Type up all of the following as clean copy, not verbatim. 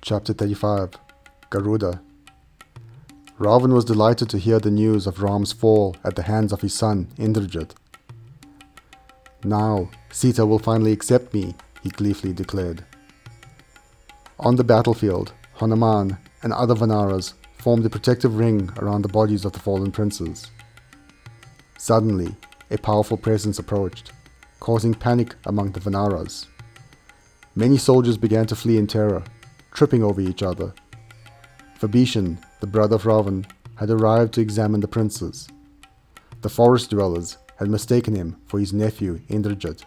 Chapter 35 Garuda. Ravana was delighted to hear the news of Ram's fall at the hands of his son Indrajit. "Now, Sita will finally accept me," he gleefully declared. On the battlefield, Hanuman and other Vanaras formed a protective ring around the bodies of the fallen princes. Suddenly, a powerful presence approached, causing panic among the Vanaras. Many soldiers began to flee in terror, tripping over each other. Vibhishan, the brother of Ravana, had arrived to examine the princes. The forest dwellers had mistaken him for his nephew Indrajit.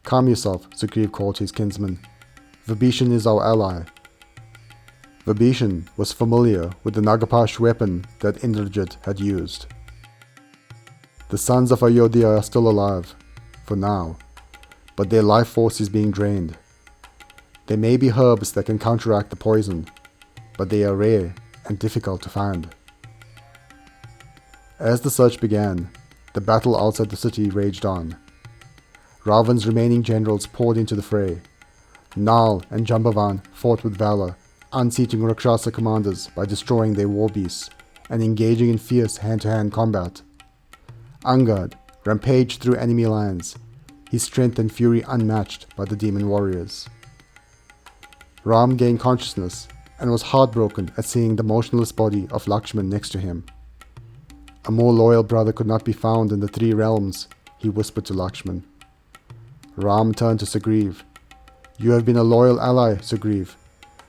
"Calm yourself," Sugriv called to his kinsman. "Vibhishan is our ally." Vibhishan was familiar with the Nagapash weapon that Indrajit had used. "The sons of Ayodhya are still alive, for now, but their life force is being drained. There may be herbs that can counteract the poison, but they are rare and difficult to find." As the search began, the battle outside the city raged on. Ravana's remaining generals poured into the fray. Nal and Jambavan fought with valor, unseating Rakshasa commanders by destroying their war beasts and engaging in fierce hand-to-hand combat. Angad rampaged through enemy lines, his strength and fury unmatched by the demon warriors. Ram gained consciousness and was heartbroken at seeing the motionless body of Lakshmana next to him. "A more loyal brother could not be found in the three realms," he whispered to Lakshmana. Ram turned to Sugriv. "You have been a loyal ally, Sugriv,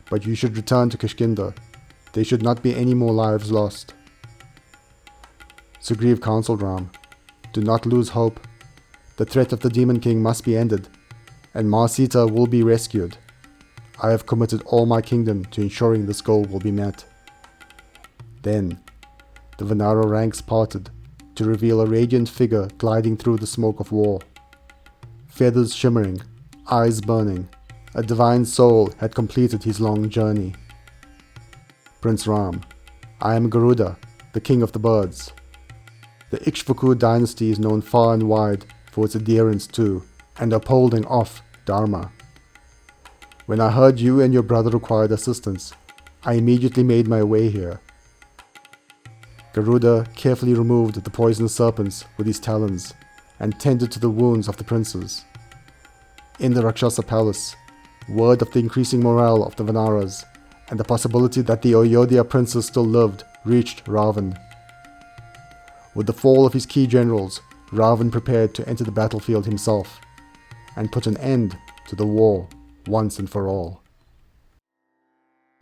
but you should return to Kishkinda. There should not be any more lives lost." Sugriv counseled Ram, "Do not lose hope. The threat of the Demon King must be ended, and Ma Sita will be rescued. I have committed all my kingdom to ensuring this goal will be met." Then, the Vanara ranks parted to reveal a radiant figure gliding through the smoke of war. Feathers shimmering, eyes burning, a divine soul had completed his long journey. "Prince Ram, I am Garuda, the king of the birds. The Ikshvaku dynasty is known far and wide for its adherence to and upholding of Dharma. When I heard you and your brother required assistance, I immediately made my way here." Garuda carefully removed the poisonous serpents with his talons and tended to the wounds of the princes. In the Rakshasa palace, word of the increasing morale of the Vanaras and the possibility that the Ayodhya princes still lived reached Ravana. With the fall of his key generals, Ravana prepared to enter the battlefield himself and put an end to the war once and for all.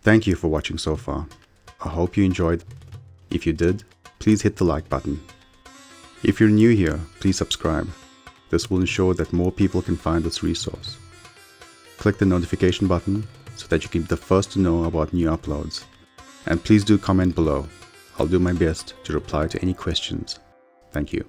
Thank you for watching so far. I hope you enjoyed. If you did, please hit the like button. If you're new here, please subscribe. This will ensure that more people can find this resource. Click the notification button so that you can be the first to know about new uploads. And please do comment below. I'll do my best to reply to any questions. Thank you.